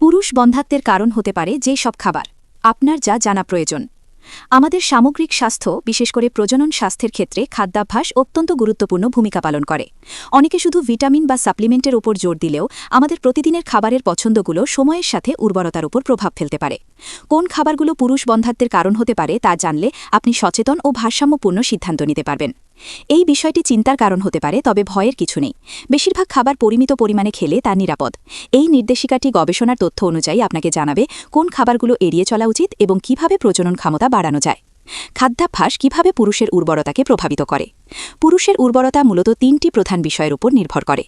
পুরুষ বন্ধ্যাত্বের কারণ হতে পারে যে সব খাবার আপনার যা জানা প্রয়োজন। আমাদের সামগ্রিক স্বাস্থ্য, বিশেষ করে প্রজনন স্বাস্থ্যের ক্ষেত্রে খাদ্যাভ্যাস অত্যন্ত গুরুত্বপূর্ণ ভূমিকা পালন করে। অনেকে শুধু ভিটামিন বা সাপ্লিমেন্টের উপর জোর দিলেও আমাদের প্রতিদিনের খাবারের পছন্দগুলো সময়ের সাথে উর্বরতার উপর প্রভাব ফেলতে পারে। কোন খাবারগুলো পুরুষ বন্ধ্যাত্বের কারণ হতে পারে তা জানলে আপনি সচেতন ও ভারসাম্যপূর্ণ সিদ্ধান্ত নিতে পারবেন। এই বিষয়টি চিন্তার কারণ হতে পারে, তবে ভয়ের কিছু নেই। বেশিরভাগ খাবার পরিমিত পরিমাণে খেলে তা নিরাপদ। এই নির্দেশিকাটি গবেষণার তথ্য অনুযায়ী আপনাকে জানাবে কোন খাবারগুলো এড়িয়ে চলা উচিত এবং কিভাবে প্রজনন ক্ষমতা বাড়ানো যায়। খাদ্যাভ্যাস কিভাবে পুরুষের উর্বরতাকে প্রভাবিত করে। পুরুষের উর্বরতা মূলত তিনটি প্রধান বিষয়ের উপর নির্ভর করে: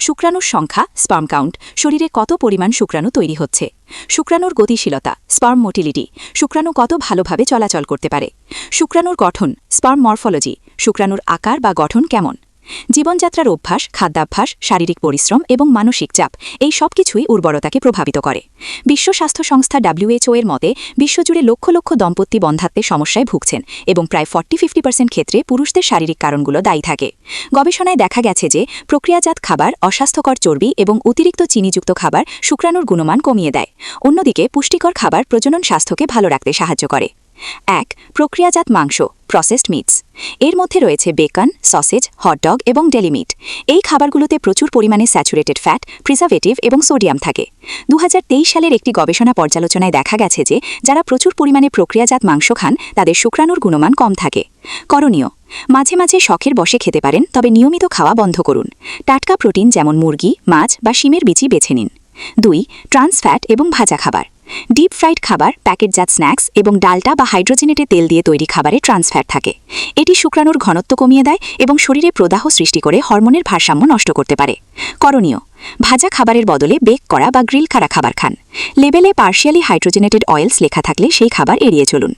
শুক্রাণুর সংখ্যা, স্পার্ম কাউন্ট, শরীরে কত পরিমাণ শুক্রাণু তৈরি হচ্ছে; শুক্রাণুর গতিশীলতা, স্পার্ম মোটিলিটি, শুক্রাণু কত ভালোভাবে চলাচল করতে পারে; শুক্রাণুর গঠন, স্পার্ম মরফোলজি, শুক্রাণুর আকার বা গঠন কেমন; জীবনযাত্রার অভ্যাস, খাদ্যাভ্যাস, শারীরিক পরিশ্রম এবং মানসিক চাপ, এই সব কিছুই উর্বরতাকে প্রভাবিত করে। বিশ্ব স্বাস্থ্য সংস্থা WHO এর মতে বিশ্বজুড়ে লক্ষ লক্ষ দম্পতি বন্ধ্যাত্বের সমস্যায় ভুগছেন এবং প্রায় 40-50% ক্ষেত্রে পুরুষদের শারীরিক কারণগুলো দায়ী থাকে। গবেষণায় দেখা গেছে যে প্রক্রিয়াজাত খাবার, অস্বাস্থ্যকর চর্বি এবং অতিরিক্ত চিনিযুক্ত খাবার শুক্রাণুর গুণমান কমিয়ে দেয়। অন্যদিকে পুষ্টিকর খাবার প্রজনন স্বাস্থ্যকে ভালো রাখতে সাহায্য করে। 1. প্রক্রিয়াজাত মাংস, প্রসেসড মিটস। এর মধ্যে রয়েছে বেকন, সসেজ, হটডগ এবং ডেলি মিট। এই খাবারগুলোতে প্রচুর পরিমাণে স্যাচুরেটেড ফ্যাট, প্রিজারভেটিভ এবং সোডিয়াম থাকে। 2023 সালের একটি গবেষণা পর্যালোচনায় দেখা গেছে যে যারা প্রচুর পরিমাণে প্রক্রিয়াজাত মাংস খান তাদের শুক্রাণুর গুণমান কম থাকে। করণীয়: মাঝে মাঝে শখের বশে খেতে পারেন, তবে নিয়মিত খাওয়া বন্ধ করুন। টাটকা প্রোটিন যেমন মুরগি, মাছ বা শিমের বিচি বেছে নিন। 2. ট্রান্স ফ্যাট এবং ভাজা খাবার। ডিপ ফ্রাইড খাবার, প্যাকেটজাত স্ন্যাক্স এবং ডালটা বা হাইড্রোজেনেটেড তেল দিয়ে তৈরি খাবারে ট্রান্স ফ্যাট থাকে। এটি শুক্রাণুর ঘনত্ব কমিয়ে দেয় এবং শরীরে প্রদাহ সৃষ্টি করে হরমোনের ভারসাম্য নষ্ট করতে পারে। করণীয়: ভাজা খাবারের বদলে বেক করা বা গ্রিল করা খাবার খান। লেবেলে পার্শিয়ালি হাইড্রোজেনেটেড অয়েলস লেখা থাকলে সেই খাবার এড়িয়ে চলুন।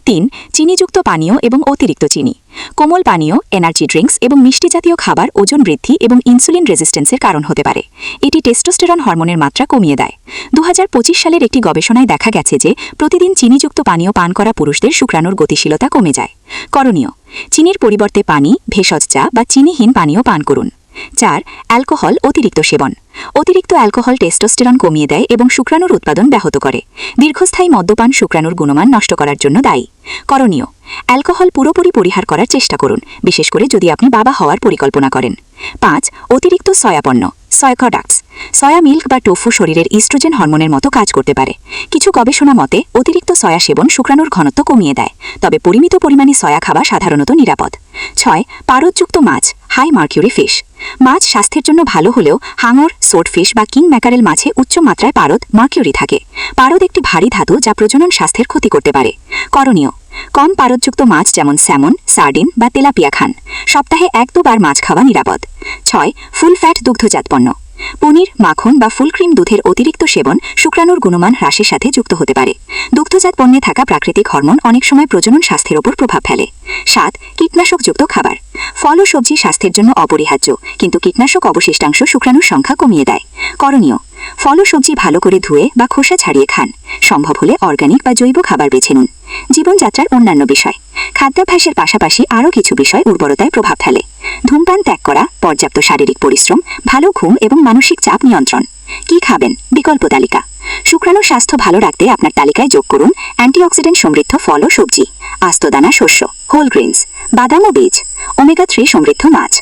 3. চিনিযুক্ত পানীয় এবং অতিরিক্ত চিনি। কোমল পানীয়, এনার্জি ড্রিঙ্কস এবং মিষ্টি জাতীয় খাবার ওজন বৃদ্ধি এবং ইনসুলিন রেজিস্ট্যান্সের কারণ হতে পারে। এটি টেস্টোস্টেরন হরমোনের মাত্রা কমিয়ে দেয়। 2025 সালের একটি গবেষণায় দেখা গেছে যে প্রতিদিন চিনিযুক্ত পানীয় পান করা পুরুষদের শুক্রাণুর গতিশীলতা কমে যায়। করণীয়: চিনির পরিবর্তে পানি, ভেষজ চা বা চিনিহীন পানীয় পান করুন। 4. অ্যালকোহল অতিরিক্ত সেবন। অতিরিক্ত অ্যালকোহল টেস্টোস্টেরন কমিয়ে দেয় এবং শুক্রাণুর উৎপাদন ব্যাহত করে। দীর্ঘস্থায়ী মদ্যপান শুক্রাণুর গুণমান নষ্ট করার জন্য দায়ী। করণীয়: অ্যালকোহল পুরোপুরি পরিহার করার চেষ্টা করুন, বিশেষ করে যদি আপনি বাবা হওয়ার পরিকল্পনা করেন। 5. অতিরিক্ত সয়াপণ্য, সয়া প্রোডাক্টস। সয়া মিল্ক বা টোফু শরীরের ইস্ট্রোজেন হরমোনের মতো কাজ করতে পারে। কিছু গবেষণা মতে অতিরিক্ত সয়া সেবন শুক্রাণুর ঘনত্ব কমিয়ে দেয়, তবে পরিমিত পরিমাণে সয়া খাওয়া সাধারণত নিরাপদ। 6. পারদযুক্ত মাছ, হাই মার্কিউরি ফিশ। মাছ স্বাস্থ্যের জন্য ভালো হলেও হাঙর, সোটফিশ বা কিং ম্যাকারেল মাছে উচ্চ মাত্রায় পারদ, মার্কিউরি থাকে। পারদ একটি ভারী ধাতু যা প্রজনন স্বাস্থ্যের ক্ষতি করতে পারে। করণীয়: কম পারদযুক্ত মাছ যেমন স্যামন, সার্ডিন বা তেলাপিয়া খান। সপ্তাহে 1-2 বার মাছ খাওয়া নিরাপদ। 6. ফুল ফ্যাট দুগ্ধজাত পণ্য। পনির, মাখন বা ফুল ক্রিম দুধের অতিরিক্ত সেবন শুক্রাণুর গুণমান হ্রাসের সাথে যুক্ত হতে পারে। দুগ্ধজাত পণ্যে থাকা প্রাকৃতিক হরমোন অনেক সময় প্রজনন স্বাস্থ্যের উপর প্রভাব ফেলে। 7. কীটনাশকযুক্ত খাবার। ফল ও সবজি স্বাস্থ্যের জন্য অপরিহার্য, কিন্তু কীটনাশক অবশিষ্টাংশ শুক্রাণুর সংখ্যা কমিয়ে দেয়। করণীয়: ফল ও সবজি ভালো করে ধুয়ে বা খোসা ছাড়িয়ে খান। সম্ভব হলে অর্গানিক বা জৈব খাবার বেছে নিন। জীবনযাত্রার অন্যান্য বিষয়। খাদ্যাভ্যাসের পাশাপাশি আরও কিছু বিষয় উর্বরতায় প্রভাব ফেলে: ধূমপান ত্যাগ করা, পর্যাপ্ত শারীরিক পরিশ্রম, ভালো ঘুম এবং মানসিক চাপ নিয়ন্ত্রণ। কি খাবেন? বিকল্প তালিকা। শুক্রাণুর স্বাস্থ্য ভালো রাখতে আপনার তালিকায় যোগ করুন অ্যান্টিঅক্সিডেন্ট সমৃদ্ধ ফল ও সবজি, আস্তদানা শস্য, হোল গ্রেনস, বাদাম ও বীজ, ওমেগা-3 সমৃদ্ধ মাছ,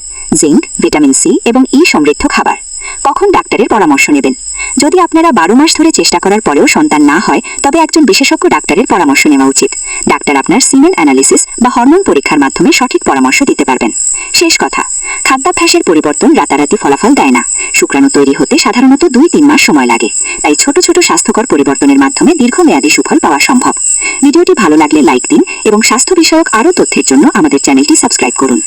জিঙ্ক, ভিটামিন সি এবং ই সমৃদ্ধ খাবার। কখন ডাক্তারের পরামর্শ নেবেন? যদি আপনারা 12 মাস ধরে চেষ্টা করার পরেও সন্তান না হয়, তবে একজন বিশেষজ্ঞ ডাক্তারের পরামর্শ নেওয়া উচিত। ডাক্তার আপনার সিমেন অ্যানালিসিস বা হরমোন পরীক্ষার মাধ্যমে সঠিক পরামর্শ দিতে পারবেন। শেষ কথা: খাদ্যাভ্যাসের পরিবর্তন রাতারাতি ফলাফল দেয় না। শুক্রাণু তৈরি হতে সাধারণত 2-3 মাস সময় লাগে। তাই ছোট ছোট স্বাস্থ্যকর পরিবর্তনের মাধ্যমে দীর্ঘমেয়াদী সুফল পাওয়া সম্ভব। ভিডিওটি ভালো লাগলে লাইক দিন এবং স্বাস্থ্য বিষয়ক আরও তথ্যের জন্য আমাদের চ্যানেলটি সাবস্ক্রাইব করুন।